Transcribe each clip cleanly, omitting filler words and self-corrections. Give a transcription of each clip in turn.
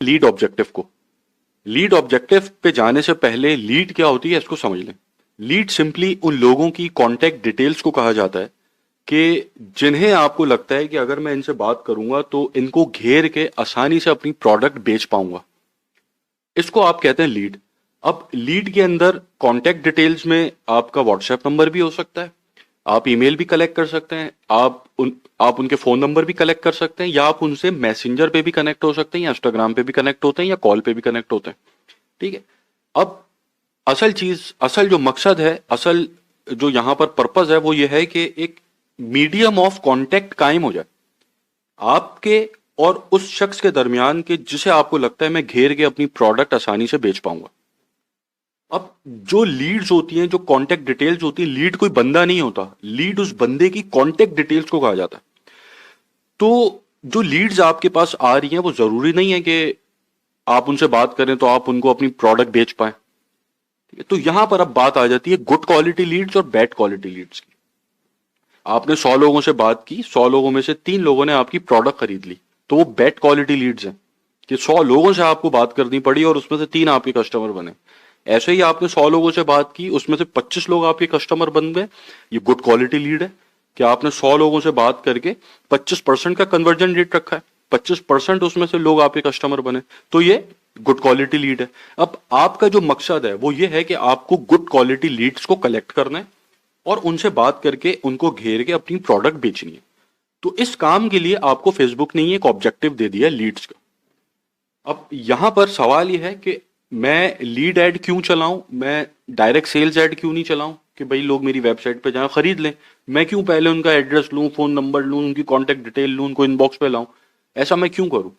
Lead objective को। Lead objective पे जाने से पहले लीड क्या होती है इसको समझ लें। लीड सिंपली उन लोगों की कॉन्टेक्ट डिटेल्स को कहा जाता है कि जिन्हें आपको लगता है कि अगर मैं इनसे बात करूंगा तो इनको घेर के आसानी से अपनी प्रोडक्ट बेच पाऊंगा। इसको आप कहते हैं लीड। अब लीड के अंदर कॉन्टेक्ट डिटेल्स में आपका व्हाट्सएप नंबर भी हो सकता है, आप ईमेल भी कलेक्ट कर सकते हैं, आप उनके फोन नंबर भी कलेक्ट कर सकते हैं, या आप उनसे मैसेंजर पे भी कनेक्ट हो सकते हैं, या इंस्टाग्राम पे भी कनेक्ट होते हैं, या कॉल पे भी कनेक्ट होते हैं। ठीक है। अब असल जो मकसद है, असल जो यहां पर पर्पज है वो ये है कि एक मीडियम ऑफ कांटेक्ट कायम हो जाए आपके और उस शख्स के दरमियान के जिसे आपको लगता है मैं घेर के अपनी प्रोडक्ट आसानी से बेच पाऊंगा। अब जो लीड्स होती हैं, जो कांटेक्ट डिटेल्स होती हैं, लीड कोई बंदा नहीं होता, लीड उस बंदे की कांटेक्ट डिटेल्स को कहा जाता है। तो जो लीड्स आपके पास आ रही हैं वो जरूरी नहीं है कि आप उनसे बात करें तो आप उनको अपनी प्रोडक्ट बेच पाए। ठीक है। तो यहां पर अब बात आ जाती है गुड क्वालिटी लीड्स और बैड क्वालिटी लीड्स की। आपने 100 लोगों से बात की, 100 लोगों में से 3 लोगों ने आपकी प्रोडक्ट खरीद ली, तो वो बैड क्वालिटी लीड्स हैं कि 100 लोगों से आपको बात करनी पड़ी और उसमें से 3 आपके कस्टमर बने। ऐसे ही आपने 100 लोगों से बात की, उसमें से 25 लोग आपके कस्टमर बन गए, ये गुड क्वालिटी लीड है कि आपने 100 लोगों से बात करके 25% का कन्वर्जन रेट रखा है, 25% उसमें से लोग आपके कस्टमर बने, तो ये गुड क्वालिटी लीड है। अब आपका जो मकसद है वो ये है कि आपको गुड क्वालिटी लीड्स को कलेक्ट करना है और उनसे बात करके उनको घेर के अपनी प्रोडक्ट बेचनी है। तो इस काम के लिए आपको फेसबुक ने एक ऑब्जेक्टिव दे दिया लीड्स का। अब यहां पर सवाल यह है कि मैं लीड एड क्यों चलाऊं, मैं डायरेक्ट सेल्स एड क्यों नहीं चलाऊं कि भाई लोग मेरी वेबसाइट पे जाएं खरीद लें। मैं क्यों पहले उनका एड्रेस लूं, फोन नंबर लूं, उनकी कॉन्टेक्ट डिटेल लूं, उनको इनबॉक्स पे लाऊं। ऐसा मैं क्यों करूं?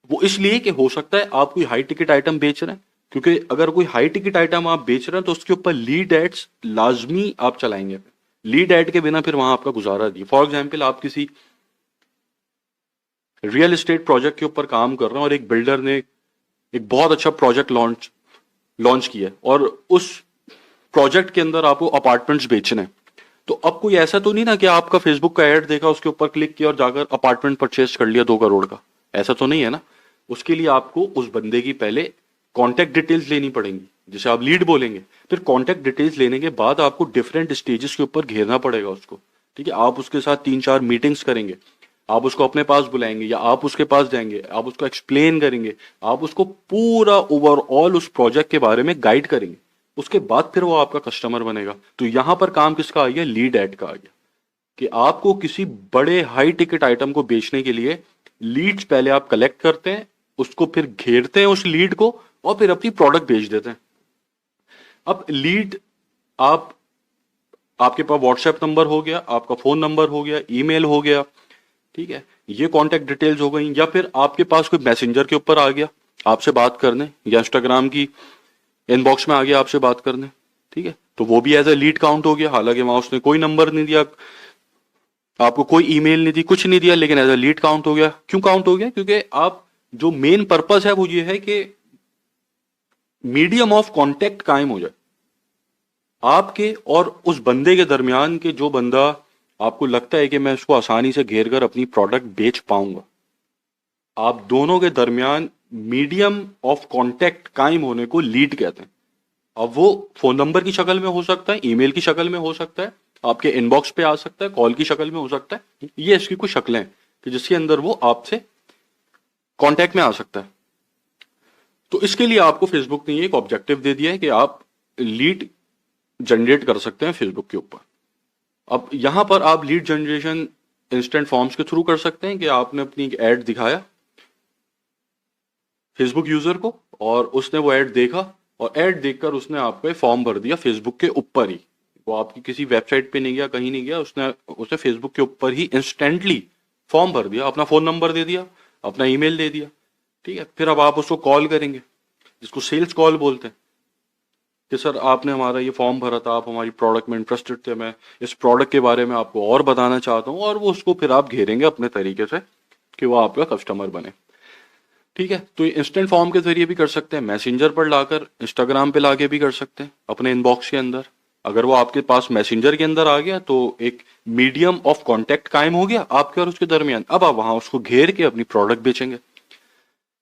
वो इसलिए कि हो सकता है आप कोई हाई टिकट आइटम बेच रहे हैं, क्योंकि अगर कोई हाई टिकट आइटम आप बेच रहे हैं तो उसके ऊपर लीड एड्स लाजमी आप चलाएंगे। लीड एड के बिना फिर वहां आपका गुजारा नहीं। फॉर एग्जाम्पल, आप किसी रियल एस्टेट प्रोजेक्ट के ऊपर काम कर रहे हैं और एक बिल्डर ने एक बहुत अच्छा प्रोजेक्ट लॉन्च लॉन्च किया है और उस प्रोजेक्ट के अंदर आपको अपार्टमेंट्स बेचने हैं। तो अब कोई ऐसा तो नहीं ना कि आपका फेसबुक का ऐड देखा, उसके ऊपर क्लिक किया और जाकर अपार्टमेंट परचेज कर लिया 2 करोड़ का। ऐसा तो नहीं है ना। उसके लिए आपको उस बंदे की पहले कॉन्टेक्ट डिटेल्स लेनी पड़ेंगी, जिसे आप लीड बोलेंगे। फिर कॉन्टेक्ट डिटेल्स लेने के बाद आपको डिफरेंट स्टेजेस के ऊपर घेरना पड़ेगा उसको। ठीक है। आप उसके साथ 3-4 मीटिंग्स करेंगे, आप उसको अपने पास बुलाएंगे या आप उसके पास जाएंगे, आप उसको एक्सप्लेन करेंगे, आप उसको पूरा ओवरऑल उस प्रोजेक्ट के बारे में गाइड करेंगे। उसके बाद फिर वो आपका कस्टमर बनेगा। तो यहां पर काम किसका आ गया? लीड एड का आ गया कि आपको किसी बड़े हाई टिकट आइटम को बेचने के लिए लीड्स पहले आप कलेक्ट करते हैं, उसको फिर घेरते हैं उस लीड को और फिर अपनी प्रोडक्ट बेच देते हैं। अब लीड आप आपके पास व्हाट्सएप नंबर हो गया, आपका फोन नंबर हो गया, ईमेल हो गया। ठीक है। ये कॉन्टेक्ट डिटेल्स हो गई, या फिर आपके पास कोई मैसेंजर के ऊपर आ गया आपसे बात करने, या इंस्टाग्राम की इनबॉक्स में आ गया आपसे बात करने। ठीक है। तो वो भी एज ए लीड काउंट हो गया, हालांकि वहां उसने कोई नंबर नहीं दिया, आपको कोई ईमेल नहीं दी, कुछ नहीं दिया, लेकिन एज ए लीड काउंट हो गया। क्यों काउंट हो गया? क्योंकि आप जो मेन पर्पस है वो ये है कि मीडियम ऑफ कांटेक्ट कायम हो जाए आपके और उस बंदे के दरमियान के, जो बंदा आपको लगता है कि मैं उसको आसानी से घेर कर अपनी प्रोडक्ट बेच पाऊंगा। आप दोनों के दरमियान मीडियम ऑफ कांटेक्ट कायम होने को लीड कहते हैं। अब वो फोन नंबर की शक्ल में हो सकता है, ईमेल की शक्ल में हो सकता है, आपके इनबॉक्स पे आ सकता है, कॉल की शक्ल में हो सकता है। ये इसकी कुछ शक्लें हैं कि जिसके अंदर वो आपसे कांटेक्ट में आ सकता है। तो इसके लिए आपको फेसबुक ने एक ऑब्जेक्टिव दे दिया है कि आप लीड जनरेट कर सकते हैं फेसबुक के ऊपर। अब यहां पर आप लीड जनरेशन इंस्टेंट फॉर्म्स के थ्रू कर सकते हैं कि आपने अपनी एक एड दिखाया फेसबुक यूजर को और उसने वो ऐड देखा और ऐड देखकर उसने आपको फॉर्म भर दिया फेसबुक के ऊपर ही। वो आपकी किसी वेबसाइट पे नहीं गया, कहीं नहीं गया, उसने फेसबुक के ऊपर ही इंस्टेंटली फॉर्म भर दिया, अपना फोन नंबर दे दिया, अपना ईमेल दे दिया। ठीक है। फिर अब आप उसको कॉल करेंगे, जिसको सेल्स कॉल बोलते हैं, कि सर आपने हमारा ये फॉर्म भरा था, आप हमारी प्रोडक्ट में इंटरेस्टेड थे, मैं इस प्रोडक्ट के बारे में आपको और बताना चाहता हूँ, और वो उसको फिर आप घेरेंगे अपने तरीके से कि वो आपका कस्टमर बने। ठीक है। तो ये इंस्टेंट फॉर्म के जरिए भी कर सकते हैं, मैसेंजर पर लाकर, इंस्टाग्राम पे लाके भी कर सकते हैं अपने इनबॉक्स के अंदर। अगर वो आपके पास मैसेंजर के अंदर आ गया तो एक मीडियम ऑफ कांटेक्ट कायम हो गया आपके और उसके दरमियान। अब आप वहां उसको घेर के अपनी प्रोडक्ट बेचेंगे।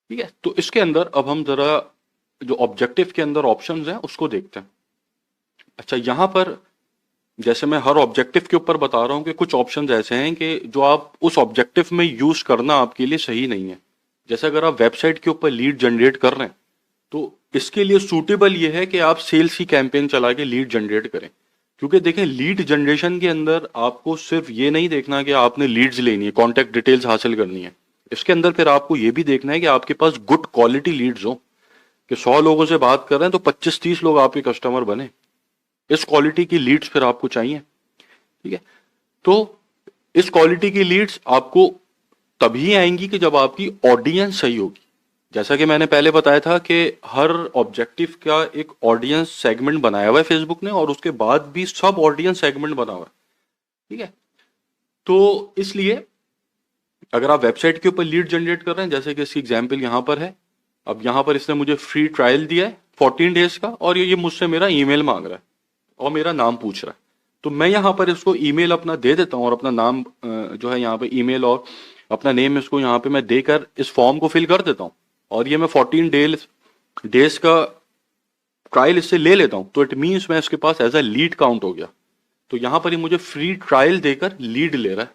ठीक है, तो इसके अंदर अब हम जरा जो ऑब्जेक्टिव के अंदर ऑप्शंस हैं उसको देखते हैं। अच्छा, यहाँ पर जैसे मैं हर ऑब्जेक्टिव के ऊपर बता रहा हूँ कि कुछ ऑप्शंस ऐसे हैं कि जो आप उस ऑब्जेक्टिव में यूज करना आपके लिए सही नहीं है। जैसे अगर आप वेबसाइट के ऊपर लीड जनरेट कर रहे हैं तो इसके लिए सूटेबल ये है कि आप सेल्स की कैंपेन चला के लीड जनरेट करें। क्योंकि देखें, लीड जनरेशन के अंदर आपको सिर्फ ये नहीं देखना कि आपने लीड्स लेनी है, कॉन्टैक्ट डिटेल्स हासिल करनी है। इसके अंदर फिर आपको ये भी देखना है कि आपके पास गुड क्वालिटी लीड्स हो, कि 100 लोगों से बात कर रहे हैं तो 25-30 लोग आपके कस्टमर बने। इस क्वालिटी की लीड्स फिर आपको चाहिए। ठीक है, तो इस क्वालिटी की लीड्स आपको तभी आएंगी कि जब आपकी ऑडियंस सही होगी। जैसा कि मैंने पहले बताया था कि हर ऑब्जेक्टिव का एक ऑडियंस सेगमेंट बनाया हुआ है फेसबुक ने, और उसके बाद भी सब ऑडियंस सेगमेंट बना हुआ है। ठीक है, तो इसलिए अगर आप वेबसाइट के ऊपर लीड जनरेट कर रहे हैं, जैसे कि इसकी एग्जाम्पल यहाँ पर है, अब यहाँ पर इसने मुझे फ्री ट्रायल दिया है 14 डेज का, और ये मुझसे मेरा ईमेल मांग रहा है और मेरा नाम पूछ रहा है। तो मैं यहाँ पर इसको ईमेल अपना दे देता हूँ और अपना नाम जो है यहाँ पे ईमेल और अपना नेम इसको यहाँ पे मैं देकर इस फॉर्म को फिल कर देता हूँ, और ये मैं 14 डेज का ट्रायल इससे ले लेता हूँ। तो इट मीन्स मैं इसके पास एज अ लीड काउंट हो गया। तो यहाँ पर ये मुझे फ्री ट्रायल देकर लीड ले रहा है।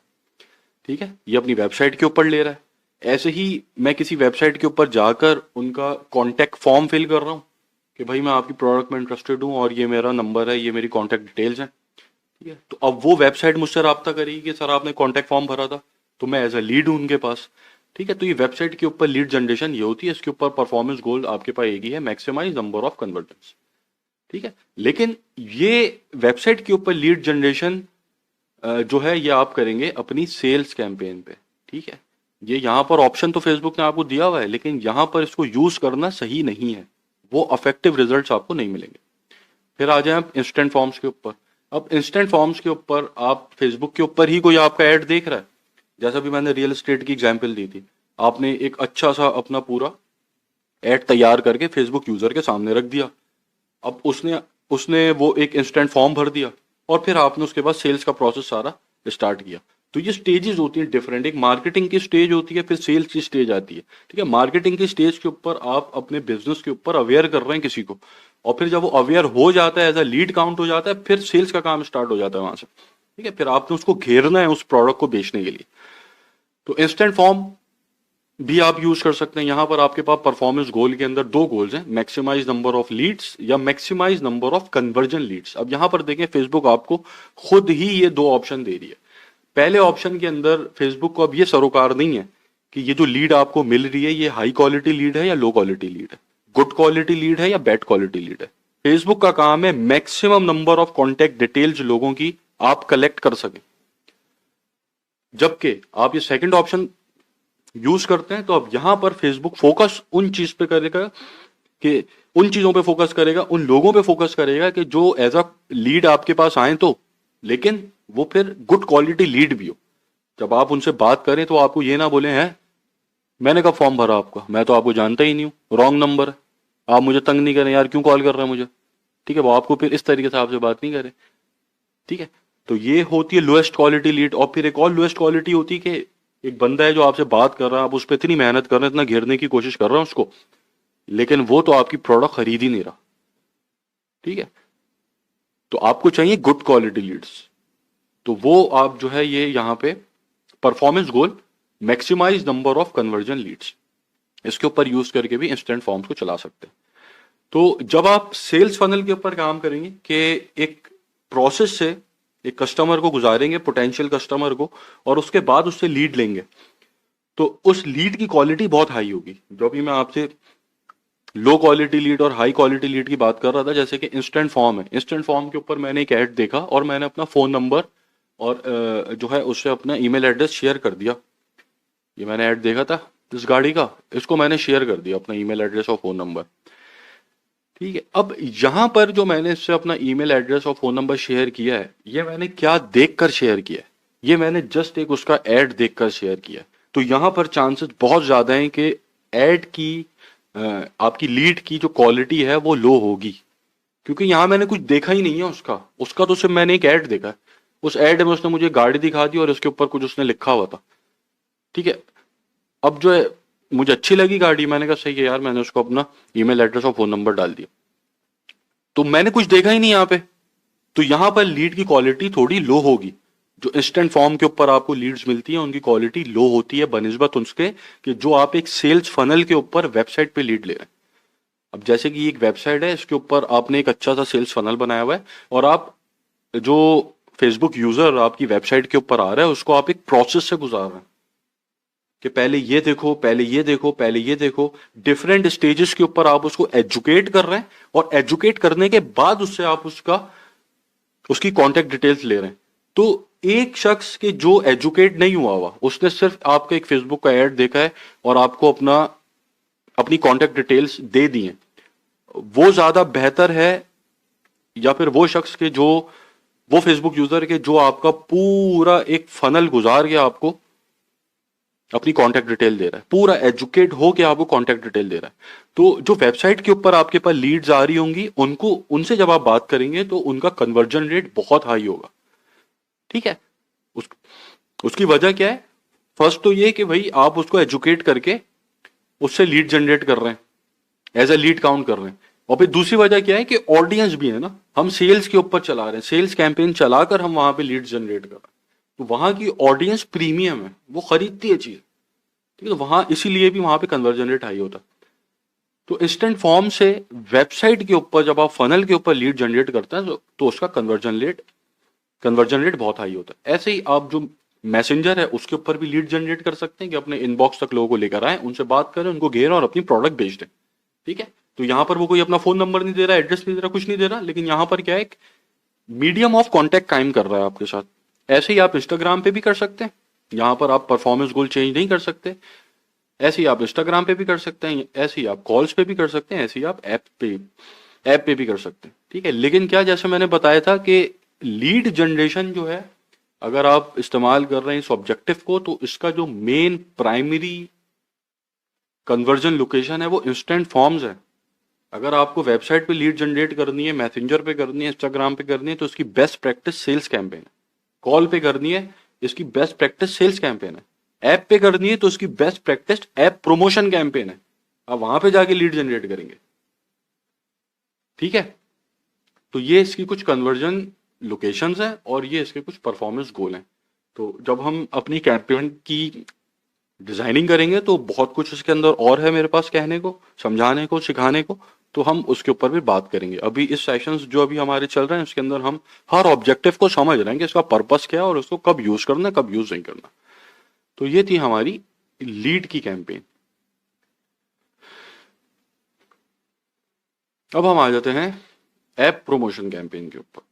ठीक है, ये अपनी वेबसाइट के ऊपर ले रहा है। ऐसे ही मैं किसी वेबसाइट के ऊपर जाकर उनका कॉन्टैक्ट फॉर्म फिल कर रहा हूँ कि भाई मैं आपकी प्रोडक्ट में इंटरेस्टेड हूँ और ये मेरा नंबर है, ये मेरी कॉन्टैक्ट डिटेल्स हैं। ठीक है, तो अब वो वेबसाइट मुझसे रब्ता करेगी कि सर आपने कॉन्टैक्ट फॉर्म भरा था, तो मैं एज अ लीड हूँ उनके पास। ठीक है, तो ये वेबसाइट के ऊपर लीड जनरेशन ये होती है। इसके ऊपर परफॉर्मेंस गोल आपके पास एक ही है, मैक्सिमाइज नंबर ऑफ कन्वर्जन्स। ठीक है, लेकिन ये वेबसाइट के ऊपर लीड जनरेशन जो है ये आप करेंगे अपनी सेल्स कैंपेन पे। ठीक है, ये यहाँ पर ऑप्शन तो फेसबुक ने आपको दिया हुआ है, लेकिन यहाँ पर इसको यूज करना सही नहीं है, वो अफेक्टिव रिजल्ट्स आपको नहीं मिलेंगे। फिर आ जाए आप इंस्टेंट फॉर्म्स के ऊपर। अब इंस्टेंट फॉर्म्स के ऊपर आप फेसबुक के ऊपर ही कोई आपका ऐड देख रहा है, जैसा भी मैंने रियल एस्टेट की एग्जाम्पल दी थी, आपने एक अच्छा सा अपना पूरा ऐड तैयार करके फेसबुक यूजर के सामने रख दिया। अब उसने उसने वो एक इंस्टेंट फॉर्म भर दिया और फिर आपने उसके बाद सेल्स का प्रोसेस सारा स्टार्ट किया। तो ये स्टेजेस होती हैं डिफरेंट, एक मार्केटिंग की स्टेज होती है, फिर सेल्स की स्टेज आती है। ठीक है, मार्केटिंग की स्टेज के ऊपर आप अपने बिजनेस के ऊपर अवेयर कर रहे हैं किसी को, और फिर जब वो अवेयर हो जाता है, एज अ लीड काउंट हो जाता है, फिर सेल्स का काम स्टार्ट हो जाता है वहां से। ठीक है, फिर आपने उसको घेरना है उस प्रोडक्ट को बेचने के लिए। तो इंस्टेंट फॉर्म भी आप यूज कर सकते हैं। यहां पर आपके पास परफॉर्मेंस गोल के अंदर दो गोल्स हैं, मैक्सिमाइज नंबर ऑफ लीड्स या maximize number of conversion leads. अब यहां पर देखें, फेसबुक आपको खुद ही ये दो ऑप्शन दे रही है। पहले ऑप्शन के अंदर फेसबुक को अब ये सरोकार नहीं है कि ये जो लीड आपको मिल रही है ये हाई क्वालिटी लीड है या लो क्वालिटी लीड है, गुड क्वालिटी लीड है या बैड क्वालिटी लीड है। फेसबुक का काम है maximum number of contact details लोगों की आप कलेक्ट कर सके। जबकि आप ये सेकंड ऑप्शन यूज करते हैं, तो अब यहां पर फेसबुक फोकस उन चीज पे करेगा कि उन चीजों पे फोकस करेगा, उन लोगों पे फोकस करेगा कि जो एज अ लीड आपके पास आए, तो लेकिन वो फिर गुड क्वालिटी लीड भी हो। जब आप उनसे बात करें तो आपको ये ना बोले हैं मैंने कब फॉर्म भरा आपका, मैं तो आपको जानता ही नहीं हूँ, रॉन्ग नंबर है, आप मुझे तंग नहीं करें यार, क्यों कॉल कर रहे हैं मुझे। ठीक है, वो आपको फिर इस तरीके से आपसे बात नहीं करे। ठीक है, तो ये होती है लोएस्ट क्वालिटी लीड। और फिर एक और लोएस्ट क्वालिटी होती है कि एक बंदा है जो आपसे बात कर रहा है, आप उस पर इतनी मेहनत कर रहे हैं, इतना घेरने की कोशिश कर रहे हैं उसको, लेकिन वो तो आपकी प्रोडक्ट खरीद ही नहीं रहा। ठीक है, तो आपको चाहिए गुड क्वालिटी लीड्स। तो वो आप जो है ये यहाँ पे performance goal maximize number of conversion leads, इसके ऊपर यूज करके भी इंस्टेंट फॉर्म्स को चला सकते हैं। तो जब आप सेल्स फनल के ऊपर काम करेंगे कि एक प्रोसेस से एक कस्टमर को गुजारेंगे, पोटेंशियल कस्टमर को, और उसके बाद उससे लीड लेंगे, तो उस लीड की क्वालिटी बहुत हाई होगी। जो भी मैं आपसे लो क्वालिटी लीड और हाई क्वालिटी लीड की बात कर रहा था, जैसे कि इंस्टेंट फॉर्म है, इंस्टेंट फॉर्म के ऊपर मैंने एक ऐड देखा और मैंने अपना फोन नंबर और जो है उससे अपना ईमेल एड्रेस शेयर कर दिया। ये मैंने ऐड देखा था इस गाड़ी का, इसको मैंने शेयर कर दिया अपना ईमेल एड्रेस और फोन नंबर। ठीक है, अब यहां पर जो मैंने इससे अपना ईमेल एड्रेस और फोन नंबर शेयर किया है, ये मैंने क्या देखकर शेयर किया है, ये मैंने जस्ट एक उसका ऐड देखकर शेयर किया है। तो यहां पर चांसेस बहुत ज्यादा हैं कि ऐड की आपकी लीड की जो क्वालिटी है वो लो होगी, क्योंकि यहां मैंने कुछ देखा ही नहीं है उसका उसका तो सिर्फ मैंने एक ऐड देखा है। उस ऐड में उसने मुझे गाड़ी दिखा दी और उसके ऊपर कुछ उसने लिखा हुआ था। ठीक है, अब जो है मुझे अच्छी लगी गाड़ी, मैंने कहा सही है यार, मैंने उसको अपना ईमेल एड्रेस और फोन नंबर डाल दिया। तो मैंने कुछ देखा ही नहीं यहाँ पे, तो यहाँ पर लीड की क्वालिटी थोड़ी लो होगी। जो इंस्टेंट फॉर्म के ऊपर आपको लीड्स मिलती है उनकी क्वालिटी लो होती है बनिस्बत उसके कि जो आप एक सेल्स फनल के ऊपर वेबसाइट पे लीड ले रहे हैं। अब जैसे कि एक वेबसाइट है, इसके ऊपर आपने एक अच्छा सा सेल्स फनल बनाया हुआ है, और आप जो फेसबुक यूजर आपकी वेबसाइट के ऊपर आ रहा है उसको आप एक प्रोसेस से गुजार रहे हैं कि पहले ये देखो, पहले ये देखो, पहले ये देखो। डिफरेंट स्टेजेस के ऊपर आप उसको एजुकेट कर रहे हैं, और एजुकेट करने के बाद उससे आप उसकी कॉन्टेक्ट डिटेल्स ले रहे हैं। तो एक शख्स के जो एजुकेट नहीं हुआ हुआ, उसने सिर्फ आपका एक फेसबुक का एड देखा है और आपको अपनी कॉन्टेक्ट डिटेल्स दे दी हैं, वो ज्यादा बेहतर है, या फिर वो शख्स के जो वो फेसबुक यूजर के जो आपका पूरा एक फनल गुजार के आपको अपनी कॉन्टेक्ट डिटेल दे रहा है, पूरा एजुकेट हो के आपको कॉन्टेक्ट डिटेल दे रहा है। तो जो वेबसाइट के ऊपर आपके पास लीड्स आ रही होंगी, उनको उनसे जब आप बात करेंगे तो उनका कन्वर्जन रेट बहुत हाई होगा। ठीक है। उस, उसकी वजह क्या है? फर्स्ट तो ये कि भाई आप उसको एजुकेट करके उससे लीड जनरेट कर रहे हैं, एज ए लीड काउंट कर रहे हैं। और फिर दूसरी वजह क्या है कि ऑडियंस भी है ना, हम सेल्स के ऊपर चला रहे हैं, सेल्स कैंपेन चलाकर हम वहां पे लीड जनरेट कर रहे हैं, तो वहां की ऑडियंस प्रीमियम है, वो खरीदती है चीज। ठीक है, तो वहां इसीलिए भी वहां पे कन्वर्जन रेट हाई होता है। तो इंस्टेंट फॉर्म से वेबसाइट के ऊपर जब आप फनल के ऊपर लीड जनरेट करते हैं तो उसका कन्वर्जन रेट बहुत हाई होता है। ऐसे ही आप जो मैसेंजर है उसके ऊपर भी लीड जनरेट कर सकते हैं कि अपने इनबॉक्स तक लोगों को लेकर आए, उनसे बात करें, उनको घेरें और अपनी प्रोडक्ट बेच दें। ठीक है। तो यहां पर वो कोई अपना फोन नंबर नहीं दे रहा, एड्रेस नहीं दे रहा, कुछ नहीं दे रहा, लेकिन यहां पर क्या है, एक मीडियम ऑफ कॉन्टेक्ट कायम कर रहा है आपके साथ। ऐसे ही आप इंस्टाग्राम पे भी कर सकते हैं, यहां पर आप परफॉर्मेंस गोल चेंज नहीं कर सकते। ऐसे ही आप इंस्टाग्राम पे भी कर सकते हैं, ऐसे ही आप कॉल्स पे भी कर सकते हैं, ऐसे ही आप ऐप पे भी कर सकते हैं। ठीक है। लेकिन क्या, जैसे मैंने बताया था कि लीड जनरेशन जो है, अगर आप इस्तेमाल कर रहे हैं इस ऑब्जेक्टिव को, तो इसका जो मेन प्राइमरी कन्वर्जन लोकेशन है वो इंस्टेंट फॉर्म्स है। अगर आपको वेबसाइट पे लीड जनरेट करनी है, मैसेंजर पे करनी है, इंस्टाग्राम पे करनी है, तो इसकी बेस्ट प्रैक्टिस सेल्स कैंपेन है। कॉल पे करनी है, इसकी बेस्ट प्रैक्टिस सेल्स कैंपेन है। ऐप पे करनी है तो इसकी best practice app promotion campaign है। आप वहां पे जाके लीड जनरेट करेंगे। ठीक है। तो ये इसकी कुछ कन्वर्जन लोकेशंस हैं और ये इसके कुछ परफॉर्मेंस गोल हैं। तो जब हम अपनी कैंपेन की डिजाइनिंग करेंगे तो बहुत कुछ इसके अंदर और है मेरे पास कहने को, समझाने को, सिखाने को, तो हम उसके ऊपर भी बात करेंगे। अभी इस सेशंस जो अभी हमारे चल रहे हैं उसके अंदर हम हर ऑब्जेक्टिव को समझ रहे हैं कि इसका पर्पस क्या है और उसको कब यूज करना है, कब यूज नहीं करना। तो ये थी हमारी लीड की कैंपेन। अब हम आ जाते हैं ऐप प्रमोशन कैंपेन के ऊपर।